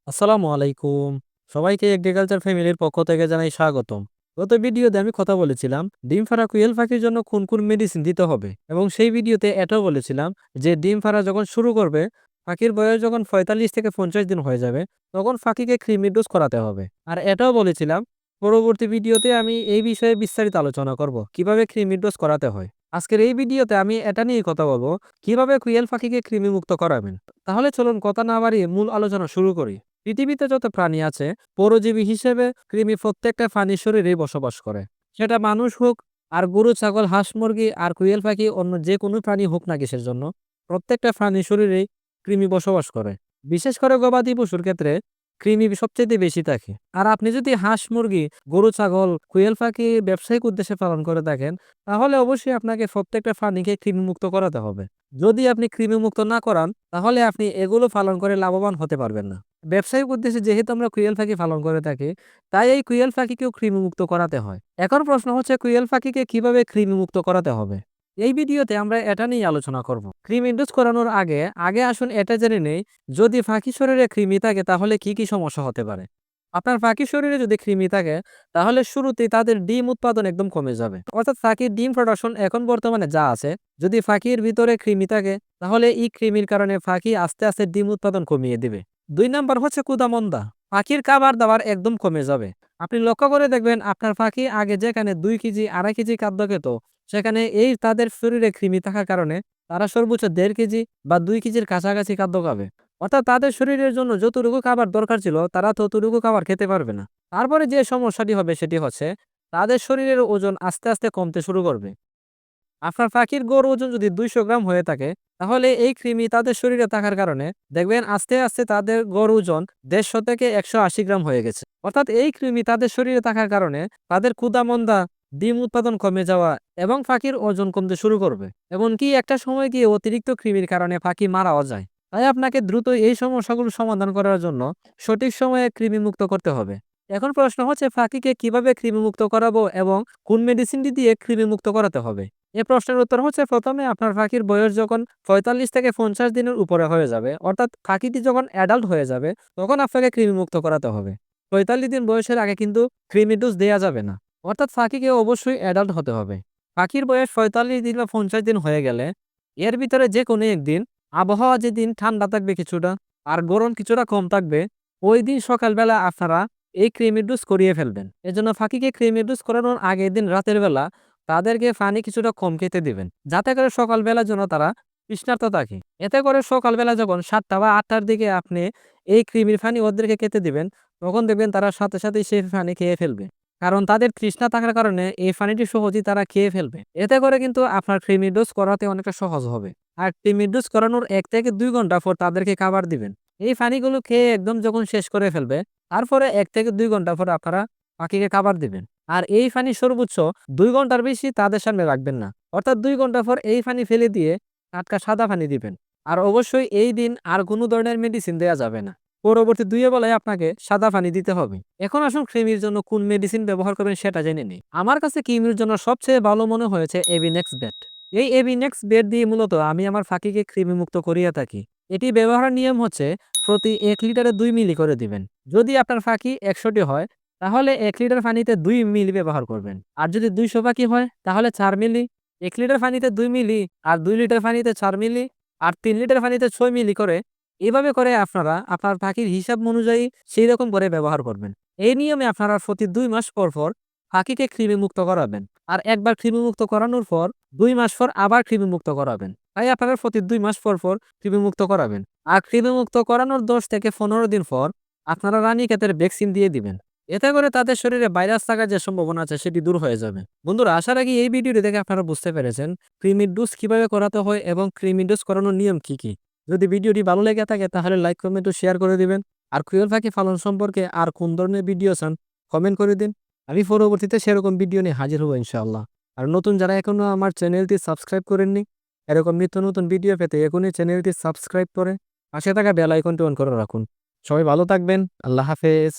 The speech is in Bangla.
আসসালামু আলাইকুম। সবাইকে এগ্রিকালচার ফ্যামিলির পক্ষ থেকে জানাই স্বাগতম। গত ভিডিওতে আমি কথা বলেছিলাম ডিম পাড়া কুইল পাখির জন্য কোন কোন মেডিসিন দিতে হবে এবং সেই ভিডিওতে এটাও বলেছিলাম যে ডিম পাড়া যখন শুরু করবে, পাখির বয়স যখন ৪৫ থেকে ৫০ দিন হয়ে যাবে, তখন পাখিকে কৃমি ডোজ করাতে হবে। আর এটাও বলেছিলাম পরবর্তী ভিডিওতে আমি এই বিষয়ে বিস্তারিত আলোচনা করব কিভাবে কৃমি ডোজ করাতে হয়। আজকের এই ভিডিওতে আমি এটা নিয়ে কথা বলবো কিভাবে কুইল পাখিকে কৃমি মুক্ত করাবেন। তাহলে চলুন কথা না বাড়িয়ে মূল আলোচনা শুরু করি। পৃথিবীতে যত প্রাণী আছে, পরজীবী হিসেবে কৃমি প্রত্যেকটা প্রাণীর শরীরেই বসবাস করে। সেটা মানুষ হোক, আর গরু, ছাগল, হাঁস, মুরগি আর কুইল পাখি অন্য যে কোনো প্রাণী হোক না কিসের জন্য, প্রত্যেকটা প্রাণীর শরীরেই কৃমি বসবাস করে। বিশেষ করে গবাদি পশুর ক্ষেত্রে কৃমি সবচেয়ে বেশি থাকে। আর আপনি যদি হাঁস, মুরগি, গরু, ছাগল, কুইল পাখি ব্যবসায়িক উদ্দেশ্যে পালন করে থাকেন, তাহলে অবশ্যই আপনাকে প্রত্যেকটা প্রাণীকে কৃমিমুক্ত করাতে হবে। যদি আপনি কৃমিমুক্ত না করান, তাহলে আপনি এগুলো পালন করে লাভবান হতে পারবেন না। ব্যবসায়িক উদ্দেশ্যে যেহেতু আমরা কুইল পাখি পালন করে থাকি, তাই এই কুইল পাখিকেও কৃমিমুক্ত করাতে হয়। এখন প্রশ্ন হচ্ছে কুইল পাখিকে কিভাবে কৃমিমুক্ত করাতে হবে। এই ভিডিওতে আমরা এটা নিয়ে আলোচনা করব। কৃমি ইনডিউস করানোর আগে আগে আসুন এটা জেনে নেই, যদি পাখি শরীরে কৃমি থাকে তাহলে কি কি সমস্যা হতে পারে। আপনার পাখির শরীরে যদি কৃমি থাকে, তাহলে শুরুতেই তাদের ডিম উৎপাদন একদম কমে যাবে। অর্থাৎ পাখির ডিম প্রোডাকশন এখন বর্তমানে যা আছে, যদি পাখির ভিতরে কৃমি থাকে, তাহলে এই কৃমির কারণে পাখি আস্তে আস্তে ডিম উৎপাদন কমিয়ে দিবে। ২ নাম্বার হচ্ছে ক্ষুধামন্দা। পাখির খাবার-দাবার একদম কমে যাবে। আপনি লক্ষ্য করে দেখবেন আপনার পাখি আগে যেখানে ২ কেজি, ২.৫ কেজি খাদ্য খেত, সেখানে এই তাদের শরীরে কৃমি থাকার কারণে তারা সর্বোচ্চ ১.৫ কেজি বা ২ কেজির কাছাকাছি খাদ্য খাবে। অর্থাৎ তাদের শরীরের জন্য যতটুকু খাবার দরকার ছিল, তারা ততটুকু খাবার খেতে পারবে না। তারপরে যে সমস্যাটি হবে সেটি হচ্ছে তাদের শরীরের ওজন আস্তে আস্তে কমতে শুরু করবে। আপনার পাখির গড় ওজন যদি ২০০ গ্রাম হয়ে থাকে, তাহলে এই কৃমি তাদের শরীরে থাকার কারণে দেখবেন আস্তে আস্তে তাদের গড় ওজন ১৫০ থেকে ১৮০ গ্রাম হয়ে গেছে। অর্থাৎ এই কৃমি তাদের শরীরে থাকার কারণে তাদের ক্ষুধা-মন্দা, ডিম উৎপাদন কমে যাওয়া এবং পাখির ওজন কমতে শুরু করবে। এমনকি একটা সময় গিয়ে অতিরিক্ত কৃমির কারণে পাখি মারাও যায়। তাই আপনাকে দ্রুত এই সমস্যাগুলো সমাধান করার জন্য সঠিক সময়ে কৃমিমুক্ত করতে হবে। এখন প্রশ্ন হচ্ছে পাখিকে কিভাবে কৃমিমুক্ত করাবো এবং কোন মেডিসিনটি দিয়ে কৃমিমুক্ত করাতে হবে। এ প্রশ্নের উত্তর হচ্ছে, প্রথমে আপনার পাখির বয়স যখন ৪৫ থেকে ৫০ দিনের উপরে হয়ে যাবে, অর্থাৎ পাখিটি যখন অ্যাডাল্ট হয়ে যাবে, তখন আপনাকে কৃমিমুক্ত করাতে হবে। ৪৫ দিন বয়সের আগে কিন্তু কৃমি ডোজ দেয়া যাবে না। অর্থাৎ পাখিকে অবশ্যই অ্যাডাল্ট হতে হবে। পাখির বয়স ৪৫ দিন বা ৫০ দিন হয়ে গেলে এর ভিতরে যে কোনো একদিন আবহাওয়া যেদিন ঠান্ডা থাকবে কিছুটা আর গরম কিছুটা কম থাকবে, ওই দিন সকালবেলা আপনারা এই কৃমি ডোজ করিয়ে ফেলবেন। এজন্য পাখিকে কৃমি ডোজ করানোর আগের দিন রাতের বেলা তাদেরকে পানি কিছুটা কম খেতে দিবেন, যাতে করে সকালবেলা যেন তারা তৃষ্ণার্ত থাকে। এতে করে সকালবেলা যখন ৭টা বা ৮টার দিকে আপনি এই কৃমির পানি ওদেরকে খেতে দিবেন, তখন দেখবেন তারা সাথে সাথেই সেই পানি খেয়ে ফেলবে। কারণ তাদের তৃষ্ণা থাকার কারণে এই পানিটি সহজেই তারা খেয়ে ফেলবে। এতে করে কিন্তু আপনার কৃমি ডোজ করাতে অনেকটা সহজ হবে। আর কৃমি ডোজ করানোর ১ থেকে ২ ঘন্টা পর তাদেরকে খাবার দিবেন। এই পানিগুলো খেয়ে একদম যখন শেষ করে ফেলবে, তারপরে ১ থেকে ২ ঘন্টা পর আপনারা পাখিকে খাবার দিবেন। আর এই পানি সর্বোচ্চ ২ ঘন্টার বেশি তাদের সামনে রাখবেন না। অর্থাৎ ২ ঘন্টা পর এই পানি ফেলে দিয়ে টাটকা সাদা পানি দিবেন। আর অবশ্যই এই দিন আর কোনো ধরনের মেডিসিন দেয়া যাবে না। পরবর্তী ২ বেলায় আপনাকে সাদা পানি দিতে হবে। এখন আসুন কৃমির জন্য কোন মেডিসিন ব্যবহার করবেন সেটা জেনে নিই। আমার কাছে কৃমির জন্য সবচেয়ে ভালো মনে হয়েছে এভিনেক্স বেট। এই এভিনেক্স বেট দিয়ে মূলত আমি আমার পাখিকে কৃমিমুক্ত করিয়ে থাকি। এটি ব্যবহারের নিয়ম হচ্ছে প্রতি ১ লিটারে ২ মিলি করে দিবেন। যদি আপনার পাখি ১০০টি হয়, তাহলে ১ লিটার পানিতে ২ মিলি ব্যবহার করবেন। আর যদি ২০০ পাখি হয়, তাহলে ৪ মিলি। ১ লিটার পানিতে ২ মিলি, আর ২ লিটার পানিতে ৪ মিলি, আর ৩ লিটার পানিতে ৬ মিলি করে, এভাবে করে আপনারা আপনার পাখির হিসাব অনুযায়ী সেই রকম করে ব্যবহার করবেন। এই নিয়মে আপনারা প্রতি ২ মাস পর পর পাখিকে কৃমিমুক্ত করাবেন। আর একবার কৃমিমুক্ত করানোর পর ২ মাস পর আবার কৃমিমুক্ত করাবেন। তাই আপনারা প্রতি ২ মাস পর পর কৃমিমুক্ত করাবেন। আর কৃমিমুক্ত করানোর ১০ থেকে ১৫ দিন পর আপনারা রানীক্ষেতের ভ্যাকসিন দিয়ে দিবেন। এতে করে তাদের শরীরে ভাইরাস থাকার যে সম্ভাবনা আছে সেটি দূর হয়ে যাবে। বন্ধুরা, আশা রাখি এই ভিডিওটি দেখে আপনারা বুঝতে পেরেছেন কৃমির ডোজ কিভাবে করাতে হয় এবং কৃমির ডোজ করানোর নিয়ম কি কি। যদি ভিডিওটি ভালো লেগে থাকে তাহলে লাইক, কমেন্ট ও শেয়ার করে দিবেন। আর কুইল পাখি পালন সম্পর্কে আর কোন ধরনের ভিডিও চান কমেন্ট করে দিন। আমি পরবর্তীতে সেরকম ভিডিও নিয়ে হাজির হব ইনশাআল্লাহ। আর নতুন যারা এখনো আমার চ্যানেলটি সাবস্ক্রাইব করেননি, এরকম নিত্য নতুন ভিডিও পেতে এখনই চ্যানেলটি সাবস্ক্রাইব করে পাশে থাকা বেল আইকনটি অন করে রাখুন। সবাই ভালো থাকবেন। আল্লাহ হাফেজ।